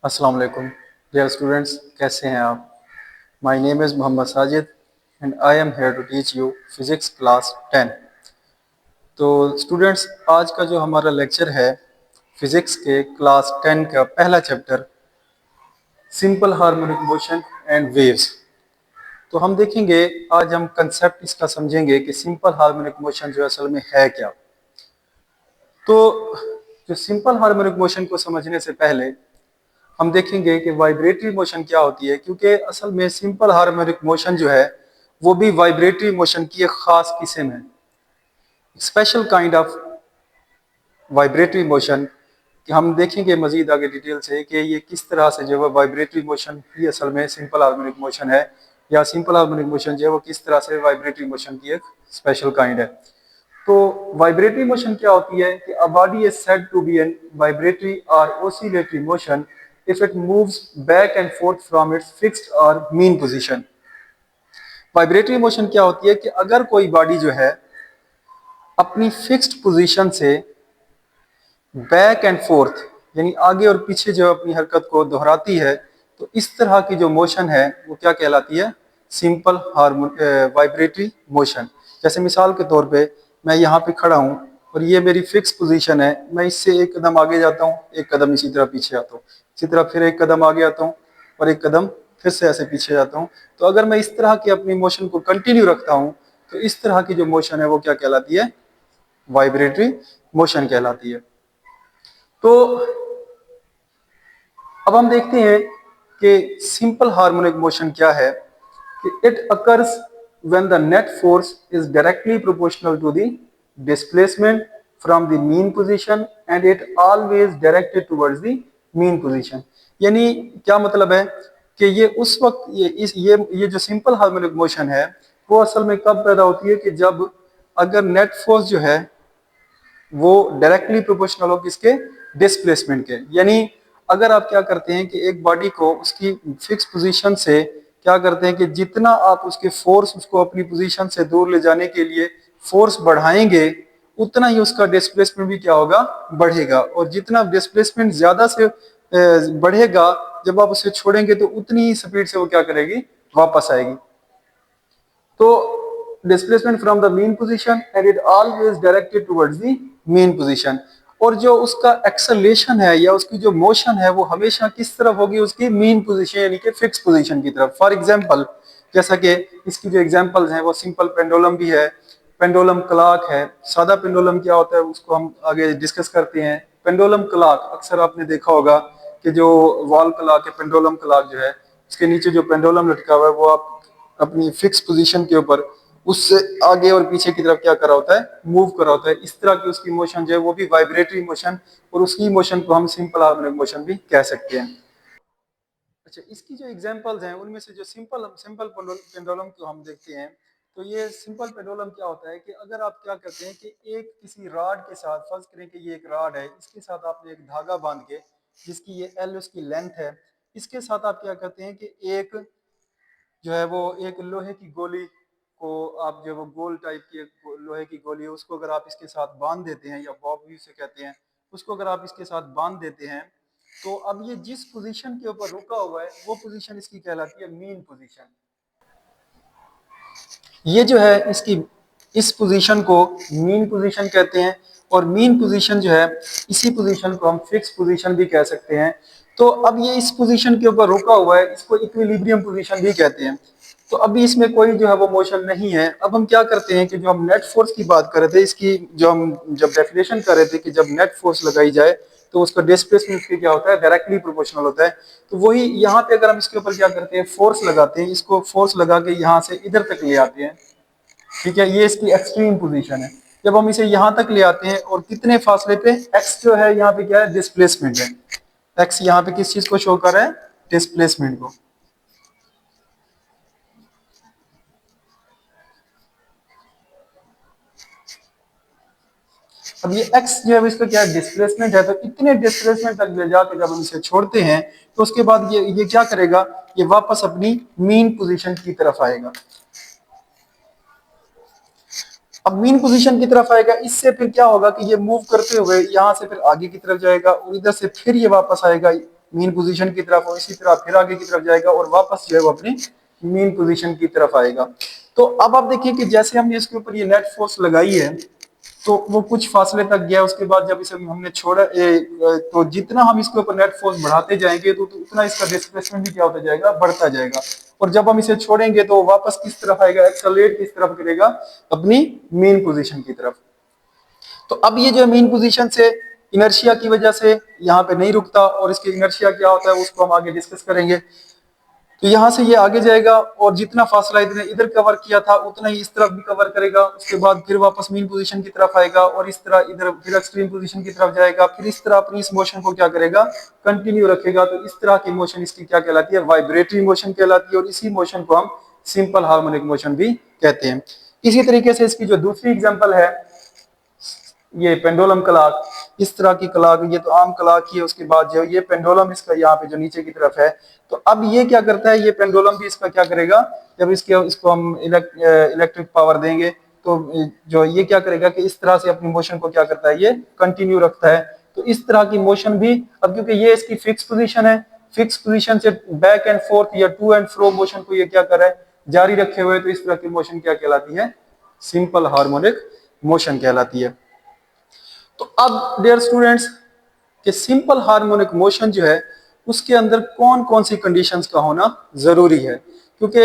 अस्सलाम वालेकुम dear students, कैसे हैं आप। My name is Mohammed Sajid and I am here to teach you physics class 10। तो स्टूडेंट्स, आज का जो हमारा लेक्चर है फिज़िक्स के क्लास 10 का पहला chapter simple harmonic motion and waves. तो हम देखेंगे, आज हम कंसेप्ट इसका समझेंगे कि सिंपल हार्मोनिक मोशन जो असल में है क्या। तो जो सिंपल हार्मोनिक मोशन को समझने से पहले हम देखेंगे कि वाइब्रेटरी मोशन क्या होती है, क्योंकि असल में सिंपल हार्मोनिक मोशन जो है वो भी वाइब्रेटरी मोशन की एक खास किस्म है, special kind of vibratory motion. कि हम देखेंगे मजीद आगे डिटेल से कि ये किस तरह से जो है वाइब्रेटरी मोशन ही असल में सिंपल हार्मोनिक मोशन है, या सिंपल हार्मोनिक मोशन जो है वो किस तरह से वाइब्रेटरी मोशन की एक स्पेशल काइंड है। तो वाइब्रेटरी मोशन क्या होती है कि a body is said to be an vibratory और oscillatory motion if it moves back and forth from its fixed और मीन पोजीशन। वाइब्रेटरी मोशन क्या होती है कि अगर कोई बॉडी जो है अपनी फिक्स्ड पोजीशन से बैक एंड फोर्थ यानी आगे और पीछे जो अपनी हरकत को दोहराती है, तो इस तरह की जो मोशन है वो क्या कहलाती है, सिंपल हार्मोन वाइब्रेटरी मोशन। जैसे मिसाल के तौर पे मैं यहाँ पे खड़ा हूँ और ये मेरी फिक्स पोजीशन है, मैं इससे एक कदम आगे जाता हूँ, एक कदम इसी तरह पीछे आता हूँ, इसी तरह फिर एक कदम आगे आता हूँ और एक कदम फिर से ऐसे पीछे जाता हूँ। तो अगर मैं इस तरह की अपनी मोशन को कंटिन्यू रखता हूँ तो इस तरह की जो मोशन है वो क्या कहलाती है, वाइब्रेटरी मोशन कहलाती है। तो अब हम देखते हैं कि सिंपल हार्मोनिक मोशन क्या है। कि it occurs when the net force is directly proportional to the displacement from the mean position and it always directed towards the mean position. यानी क्या मतलब है कि ये उस वक्त ये जो सिंपल हार्मोनिक मोशन है वो असल में कब पैदा होती है कि जब अगर नेट फोर्स जो है वो डायरेक्टली प्रोपोर्शनल हो किसके, डिस्प्लेसमेंट के। यानी अगर आप क्या करते हैं कि एक बॉडी को उसकी फिक्स पोजीशन से क्या करते हैं कि जितना आप उसके फोर्स उसको अपनी पोजीशन से दूर ले जाने के लिए फोर्स बढ़ाएंगे उतना ही उसका डिस्प्लेसमेंट भी क्या होगा, बढ़ेगा। और जितना डिस्प्लेसमेंट ज्यादा से बढ़ेगा, जब आप उसे छोड़ेंगे तो उतनी ही स्पीड से वो क्या करेगी, वापस आएगी। तो displacement from the mean position and it always directed towards the mean position. और जो उसका एक्सेलेरेशन है या उसकी जो मोशन है वो हमेशा किस तरफ होगी, उसकी मीन पोजीशन यानी कि फिक्स पोजीशन की तरफ। फॉर एग्जांपल, जैसा कि इसकी जो एग्जांपल्स हैं वो सिंपल पेंडुलम भी है, पेंडुलम क्लॉक है। सादा पेंडुलम क्या होता है उसको हम आगे डिस्कस करते हैं। पेंडुलम क्लॉक अक्सर आपने देखा होगा कि जो वॉल क्लॉक है, पेंडुलम क्लॉक जो है उसके नीचे जो पेंडुलम लटका हुआ है वो आप अपनी फिक्स पोजीशन के ऊपर उससे आगे और पीछे की तरफ क्या करा होता है, मूव करा होता है। इस तरह की उसकी मोशन जो है वो भी वाइब्रेटरी मोशन, और उसकी मोशन को हम सिंपल हार्मोनिक मोशन भी कह सकते हैं। अच्छा, इसकी जो एग्जांपल्स हैं उनमें से जो सिंपल सिंपल पेंडुलम को हम देखते हैं, तो ये सिंपल पेंडुलम क्या होता है कि अगर आप क्या करते हैं कि एक किसी रॉड के साथ, फर्ज करें कि ये एक रॉड है, इसके साथ आपने एक धागा बांध के जिसकी ये एल उसकी लेंथ है, इसके साथ आप क्या करते हैं कि एक जो है वो एक लोहे की गोली को आप जो वो गोल टाइप की एक लोहे की गोली है उसको अगर आप इसके साथ बांध देते हैं, या बॉब भी उसे कहते हैं, उसको अगर आप इसके साथ बांध देते हैं, तो अब ये जिस पोजीशन के ऊपर रुका हुआ है वो पोजीशन इसकी कहलाती है मीन पोजीशन। ये जो है इसकी इस पोजीशन को मीन पोजीशन कहते हैं। और मीन पोजीशन जो है इसी पोजीशन को हम फिक्स पोजीशन भी कह सकते हैं। तो अब ये इस पोजीशन के ऊपर रुका हुआ है, इसको इक्विलिब्रियम पोजीशन भी कहते हैं। तो अभी इसमें कोई जो है वो मोशन नहीं है। अब हम क्या करते हैं कि जो हम नेट फोर्स की बात कर रहे थे, इसकी जो हम जब डेफिनेशन कर रहे थे कि जब नेट फोर्स लगाई जाए तो उसका डिस्प्लेसमेंट क्या होता है, डायरेक्टली प्रोपोर्शनल होता है। तो वही यहाँ पे अगर हम इसके ऊपर क्या करते हैं, फोर्स लगाते हैं, इसको फोर्स लगा के यहाँ से इधर तक ले आते हैं। ठीक है, ये इसकी एक्सट्रीम पोजीशन है। जब हम इसे यहाँ तक ले आते हैं और कितने फासले पे, एक्स जो है यहाँ पे क्या है, डिस्प्लेसमेंट है। एक्स यहाँ पे किस चीज को शो कर रहा है, डिस्प्लेसमेंट को। अब ये एक्स जो है इसका क्या है, डिस्प्लेसमेंट है। तो इतने डिस्प्लेसमेंट तक ले जाकर जब हम इसे छोड़ते हैं तो उसके बाद ये क्या करेगा, ये वापस अपनी मीन पोजीशन की तरफ आएगा। अब मीन पोजीशन की तरफ आएगा, इससे फिर क्या होगा कि ये मूव करते हुए यहाँ से फिर आगे की तरफ जाएगा और इधर से फिर ये वापस आएगा मीन पोजीशन की तरफ, और इसी तरह फिर आगे की तरफ जाएगा और वापस जो है वो अपनी मीन पोजीशन की तरफ आएगा। तो अब आप देखिए कि जैसे हमने इसके ऊपर ये नेट फोर्स लगाई है तो वो कुछ फासले तक गया, उसके बाद जब इसे हमने छोड़ा तो जितना हम इसके ऊपर नेट फोर्स बढ़ाते जाएंगे तो उतना इसका डिस्प्लेसमेंट भी क्या होता जाएगा, बढ़ता जाएगा। और जब हम इसे छोड़ेंगे तो वापस किस तरफ आएगा, एक्सेलरेट किस तरफ करेगा, अपनी मेन पोजीशन की तरफ। तो अब ये जो मेन पोजीशन से इनर्शिया की वजह से यहाँ पे नहीं रुकता, और इसकी इनर्शिया क्या होता है उसको हम आगे डिस्कस करेंगे। तो यहाँ से ये आगे जाएगा और जितना फासला इधर इधर कवर किया था उतना ही इस तरफ भी कवर करेगा, उसके बाद फिर वापस मीन पोजीशन की तरफ आएगा और इस तरह इधर फिर एक्सट्रीम पोजीशन की तरफ जाएगा, फिर इस तरह अपनी इस मोशन को क्या करेगा, कंटिन्यू रखेगा। तो इस तरह की मोशन इसकी क्या कहलाती है, वाइब्रेटरी मोशन कहलाती है, और इसी मोशन को हम सिंपल हार्मोनिक मोशन भी कहते हैं। इसी तरीके से इसकी जो दूसरी एग्जाम्पल है ये पेंडुलम क्लॉक, इस तरह की क्लॉक, ये तो आम क्लॉक ही है, उसके बाद जो ये पेंडुलम इसका यहाँ पे जो नीचे की तरफ है, तो अब ये क्या करता है, ये पेंडुलम भी इसका क्या करेगा, जब इसको हम इलेक्ट्रिक पावर देंगे तो जो ये क्या करेगा कि इस तरह से अपनी मोशन को क्या करता है, ये कंटिन्यू रखता है। तो इस तरह की मोशन भी, अब क्योंकि ये इसकी फिक्स पोजीशन है, फिक्स पोजीशन से बैक एंड फोर्थ या टू एंड फ्रो मोशन को ये क्या कर रहा है, जारी रखे हुए, तो इस तरह की मोशन क्या कहलाती है, सिंपल हार्मोनिक मोशन कहलाती है। तो अब डियर स्टूडेंट्स कि सिंपल हार्मोनिक मोशन जो है उसके अंदर कौन कौन सी कंडीशंस का होना जरूरी है, क्योंकि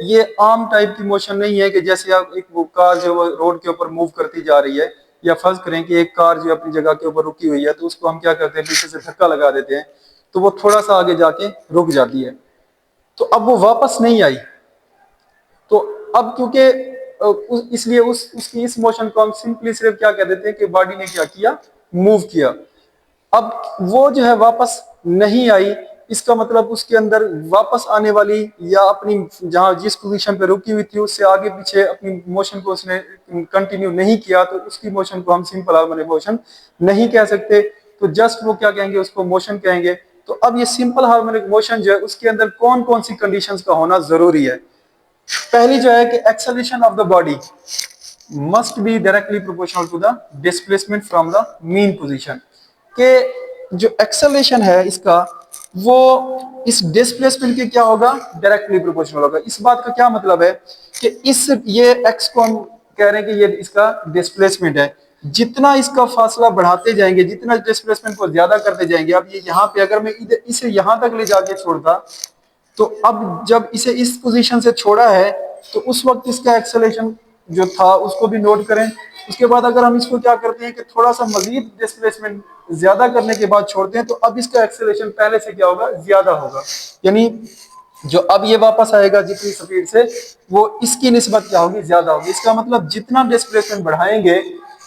ये आम टाइप की मोशन नहीं है कि जैसे आप एक कार जो रोड के ऊपर मूव करती जा रही है, या फर्ज करें कि एक कार जो अपनी जगह के ऊपर रुकी हुई है तो उसको हम क्या करते हैं, पीछे से धक्का लगा देते हैं तो वो थोड़ा सा आगे जाके रुक जाती है, तो अब वो वापस नहीं आई। तो अब क्योंकि इसलिए उसकी इस मोशन को हम सिंपली सिर्फ क्या कह देते हैं कि बॉडी ने क्या किया, मूव किया। अब वो जो है वापस नहीं आई, इसका मतलब उसके अंदर वापस आने वाली या अपनी जहां जिस पोजीशन पे रुकी हुई थी उससे आगे पीछे अपनी मोशन को उसने कंटिन्यू नहीं किया, तो उसकी मोशन को हम सिंपल हार्मोनिक मोशन नहीं कह सकते, तो जस्ट वो क्या कहेंगे, उसको मोशन कहेंगे। तो अब ये सिंपल हार्मोनिक मोशन जो है उसके अंदर कौन कौन सी कंडीशंस का होना जरूरी है। पहली जो है कि acceleration of the body must be directly proportional to the displacement from the mean position, के जो एक्सेलरेशन है इसका वो इस डिस्प्लेसमेंट के क्या होगा, डायरेक्टली प्रोपोर्शनल होगा। इस बात का क्या मतलब है कि इस ये एक्स को हम कह रहे हैं कि ये इसका डिस्प्लेसमेंट है, जितना इसका फासला बढ़ाते जाएंगे, जितना डिस्प्लेसमेंट को ज्यादा करते जाएंगे, अब ये यहाँ पे अगर मैं इसे यहाँ तक ले जाके छोड़ता, तो अब जब इसे इस पोजीशन से छोड़ा है तो उस वक्त इसका एक्सेलरेशन जो था उसको भी नोट करें। उसके बाद अगर हम इसको क्या करते हैं कि थोड़ा सा मजीद डिस्प्लेसमेंट ज्यादा करने के बाद छोड़ते हैं, तो अब इसका एक्सेलरेशन पहले से क्या होगा, ज्यादा होगा। यानी जो अब ये वापस आएगा जितनी स्पीड से, वो इसकी निस्बत क्या होगी, ज्यादा होगी। इसका मतलब जितना डिस्प्लेसमेंट बढ़ाएंगे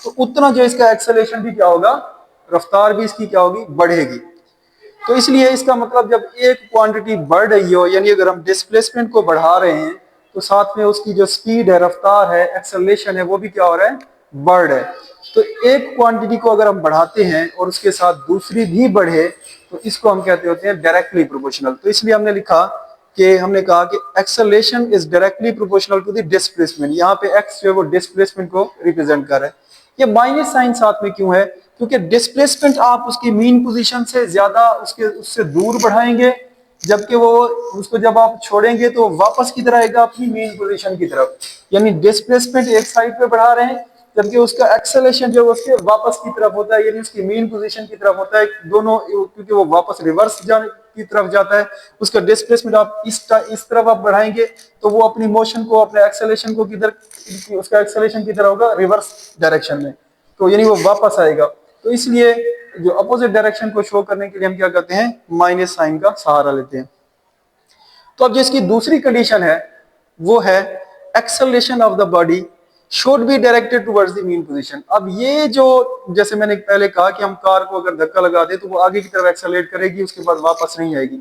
तो उतना जो इसका एक्सेलरेशन भी क्या होगा, रफ्तार भी इसकी क्या होगी, बढ़ेगी। तो इसलिए इसका मतलब जब एक क्वांटिटी बढ़ रही हो, यानी अगर हम डिस्प्लेसमेंट को बढ़ा रहे हैं तो साथ में उसकी जो स्पीड है, रफ्तार है, एक्सेलरेशन है, वो भी क्या हो रहा है, बढ़ रहा है। तो एक क्वांटिटी को अगर हम बढ़ाते हैं और उसके साथ दूसरी भी बढ़े तो इसको हम कहते होते हैं डायरेक्टली प्रोपोर्शनल। तो इसलिए हमने लिखा कि हमने कहा कि acceleration is directly proportional to the displacement. यहाँ पे एक्स जो है वो डिस्प्लेसमेंट को रिप्रेजेंट कर रहा है। ये माइनस साइन साथ में क्यों है, क्योंकि डिस्प्लेसमेंट आप उसकी मीन पोजीशन से ज्यादा उससे दूर बढ़ाएंगे, जबकि वो उसको जब आप छोड़ेंगे तो वापस किधर आएगा, अपनी मेन पोजीशन की तरफ। यानी डिस्प्लेसमेंट एक साइड पे बढ़ा रहे हैं, जबकि उसका एक्सेलरेशन जो उसके वापस की तरफ होता है, यानी उसकी मेन पोजीशन की तरफ होता है। दोनों, क्योंकि वो वापस रिवर्स जाने की तरफ जाता है, उसका डिस्प्लेसमेंट आप इस तरफ आप बढ़ाएंगे तो वो अपनी मोशन को, अपने एक्सेलरेशन को किधर, उसका एक्सेलरेशन किधर होगा, रिवर्स डायरेक्शन में, तो यानी वो वापस आएगा। तो इसलिए जो अपोजिट डायरेक्शन को शो करने के लिए हम क्या करते हैं, माइनस साइन का सहारा लेते हैं। तो अब जो इसकी दूसरी कंडीशन है वो है acceleration of the body should be directed towards the mean position. अब ये जो, जैसे मैंने पहले कहा कि हम कार को अगर धक्का लगा दे तो वो आगे की तरफ एक्सेलरेट करेगी, उसके बाद वापस नहीं आएगी।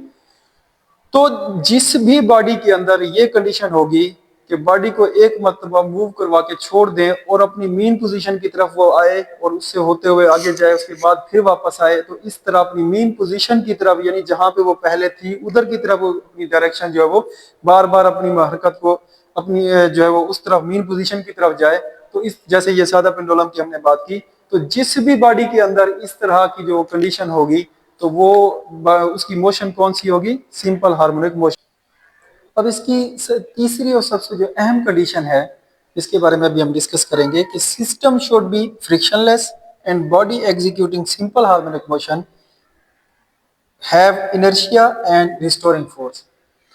तो जिस भी बॉडी के अंदर ये कंडीशन होगी कि बॉडी को एक मर्तबा मूव करवा के छोड़ दें और अपनी मीन पोजीशन की तरफ वो आए और उससे होते हुए आगे जाए, उसके बाद फिर वापस आए, तो इस तरह अपनी मीन पोजीशन की तरफ, यानी जहां पे वो पहले थी उधर की तरफ वो अपनी डायरेक्शन जो है वो बार बार अपनी हरकत को अपनी जो है वो उस तरफ मीन पोजीशन की तरफ जाए। तो इस जैसे ये सादा पेंडुलम की हमने बात की, तो जिस भी बॉडी के अंदर इस तरह की जो कंडीशन होगी तो वो उसकी मोशन कौन सी होगी, सिंपल हार्मोनिक मोशन। अब इसकी तीसरी और सबसे जो अहम कंडीशन है, इसके बारे में भी हम डिस्कस करेंगे कि system should be frictionless and body executing simple harmonic motion have inertia and restoring force.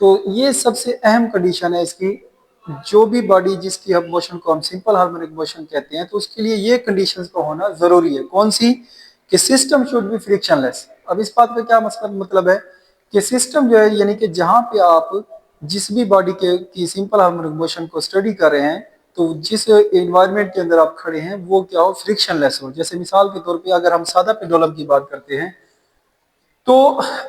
तो ये सबसे अहम कंडीशन है इसकी, जो भी बॉडी जिसकी हम मोशन को हम सिंपल हार्मोनिक मोशन कहते हैं, तो उसके लिए ये कंडीशंस का होना जरूरी है। कौन सी, कि सिस्टम शुड बी फ्रिक्शनलेस। अब इस बात का क्या मतलब है कि सिस्टम जो है, यानी कि जहां पे आप जिस भी बॉडी के की सिंपल हार्मोनिक मोशन को स्टडी कर रहे हैं, तो जिस एनवायरनमेंट के अंदर आप खड़े हैं वो क्या हो, फ्रिक्शनलेस हो। जैसे मिसाल के तौर पे अगर हम सादा पेंडुलम की बात करते हैं, तो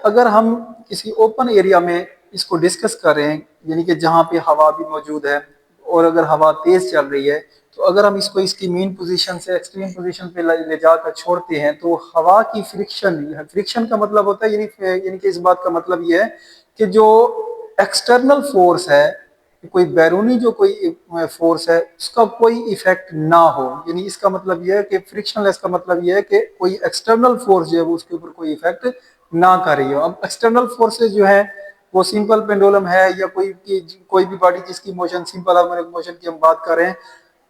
अगर हम किसी ओपन एरिया में इसको डिस्कस कर रहे हैं, यानी कि जहाँ पे हवा भी मौजूद है और अगर हवा तेज चल रही है, तो अगर हम इसको इसकी मीन पोजीशन से एक्सट्रीम पोजीशन पे ले जाकर छोड़ते हैं, तो हवा की फ्रिक्शन का मतलब होता है, यानी कि इस बात का मतलब ये है कि जो एक्सटर्नल फोर्स है, कोई बैरूनी जो कोई फोर्स है, उसका कोई इफेक्ट ना हो। यानी इसका मतलब यह है कि फ्रिक्शनलेस का मतलब यह है कि कोई एक्सटर्नल फोर्स जो है वो उसके ऊपर कोई इफेक्ट ना कर रही हो। अब एक्सटर्नल फोर्सेस जो है वो सिंपल पेंडुलम है या कोई भी बॉडी जिसकी मोशन सिंपल हार्मोनिक मोशन की हम बात कर रहे हैं,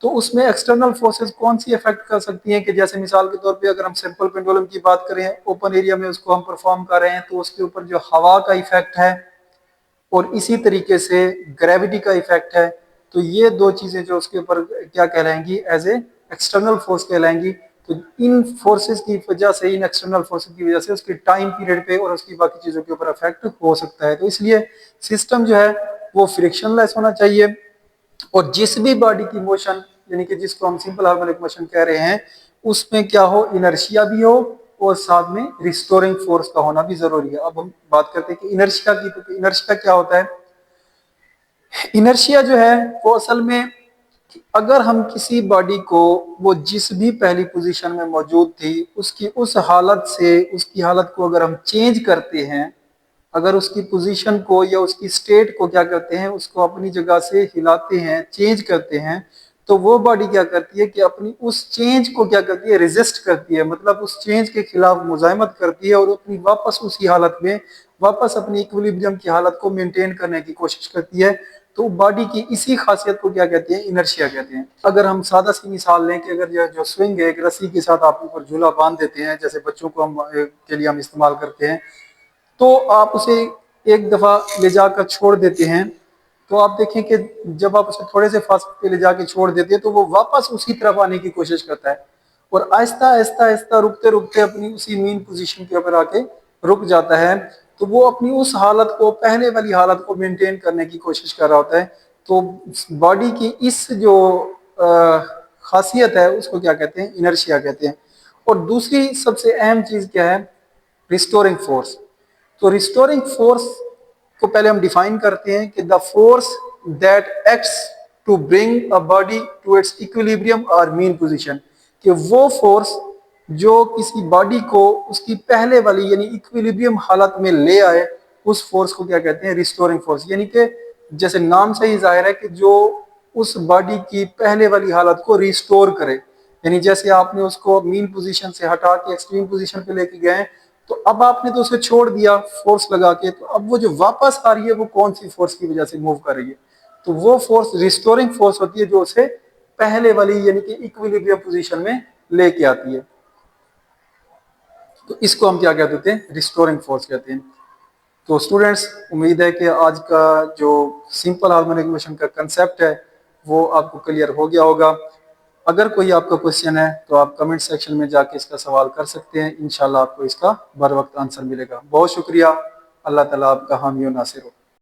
तो उसमें एक्सटर्नल फोर्सेस कौन सी इफेक्ट कर सकती हैं, कि जैसे मिसाल के तौर पे अगर हम सिंपल पेंडुलम की बात करें, ओपन एरिया में उसको हम परफॉर्म कर रहे हैं, तो उसके ऊपर जो हवा का इफेक्ट है और इसी तरीके से ग्रेविटी का इफेक्ट है, तो ये दो चीजें जो उसके ऊपर क्या कहलाएंगी, एज ए एक्सटर्नल फोर्स कहलाएंगी। तो इन फोर्सेस की वजह से, इन एक्सटर्नल फोर्सेस की वजह से उसके टाइम पीरियड पे और उसकी बाकी चीजों के ऊपर इफेक्ट हो सकता है। तो इसलिए सिस्टम जो है वो फ्रिक्शनलेस होना चाहिए, और जिस भी बॉडी की मोशन, यानी कि जिसको हम सिंपल हार्मोनिक मोशन कह रहे हैं, उसमें क्या हो, इनर्शिया भी हो और साथ में रिस्टोरिंग फोर्स का होना भी जरूरी है। अब हम बात करते हैं कि इनर्शिया की, तो इनर्शिया क्या होता है। इनर्शिया जो है वो असल में, अगर हम किसी बॉडी को वो जिस भी पहली पोजीशन में मौजूद थी उसकी उस हालत से, उसकी हालत को अगर हम चेंज करते हैं, अगर उसकी पोजीशन को या उसकी स्टेट को क्या करते हैं, उसको अपनी जगह से हिलाते हैं, चेंज करते हैं, तो वो बॉडी क्या करती है कि अपनी उस चेंज को क्या करती है, रेजिस्ट करती है, मतलब उस चेंज के खिलाफ मुजाहिमत करती है और अपनी वापस उसी हालत में, वापस अपनी इक्विलिब्रियम की हालत को मेंटेन करने की कोशिश करती है। तो बॉडी की इसी खासियत को क्या कहते हैं, इनर्शिया कहते हैं। अगर हम सादा सी मिसाल लें कि अगर यह जो स्विंग है, एक रस्सी के साथ आप ऊपर झूला बांध देते हैं, जैसे बच्चों को हम के लिए हम इस्तेमाल करते हैं, तो आप उसे एक दफा ले जाकर छोड़ देते हैं, तो आप देखें कि जब आप उसे थोड़े से फासले पे ले जाके छोड़ देते हैं, तो वो वापस उसी तरफ आने की कोशिश करता है और आहिस्ता आहिस्ता आहिस्ता रुकते रुकते अपनी उसी मीन पोजीशन के ऊपर आके रुक जाता है। तो वो अपनी उस हालत को, पहले वाली हालत को मेंटेन करने की कोशिश कर रहा होता है। तो बॉडी की इस जो खासियत है उसको क्या कहते हैं, इनर्शिया कहते हैं। और दूसरी सबसे अहम चीज क्या है, रिस्टोरिंग फोर्स। तो रिस्टोरिंग फोर्स को पहले हम डिफाइन करते हैं कि the force that acts to bring a body to its equilibrium or mean position, कि वो फोर्स जो किसी बॉडी को उसकी पहले वाली यानी इक्विलिब्रियम हालत में ले आए, उस फोर्स को क्या कहते हैं, रिस्टोरिंग फोर्स। यानी कि जैसे नाम से ही जाहिर है कि जो उस बॉडी की पहले वाली हालत को रिस्टोर करे, यानी जैसे आपने उसको मीन पोजीशन से हटा के एक्सट्रीम पोजीशन पे लेके गए, तो अब आपने तो उसे छोड़ दिया फोर्स लगा के, तो अब वो जो वापस आ रही है वो कौन सी फोर्स की वजह से मूव कर रही है, तो वो फोर्स रिस्टोरिंग फोर्स होती है, जो उसे पहले वाली यानी कि इक्विलिब्रियम पोजीशन में लेके आती है। तो इसको हम क्या कहते हैं, रिस्टोरिंग फोर्स कहते हैं। तो स्टूडेंट्स, उम्मीद है कि आज का जो सिंपल हार्मोनिक मोशन का कंसेप्ट है वो आपको क्लियर हो गया होगा। अगर कोई आपका क्वेश्चन है तो आप कमेंट सेक्शन में जाके इसका सवाल कर सकते हैं, इंशाल्लाह आपको इसका बर वक्त आंसर मिलेगा। बहुत शुक्रिया। अल्लाह ताला आपका हामी और नासिर हो।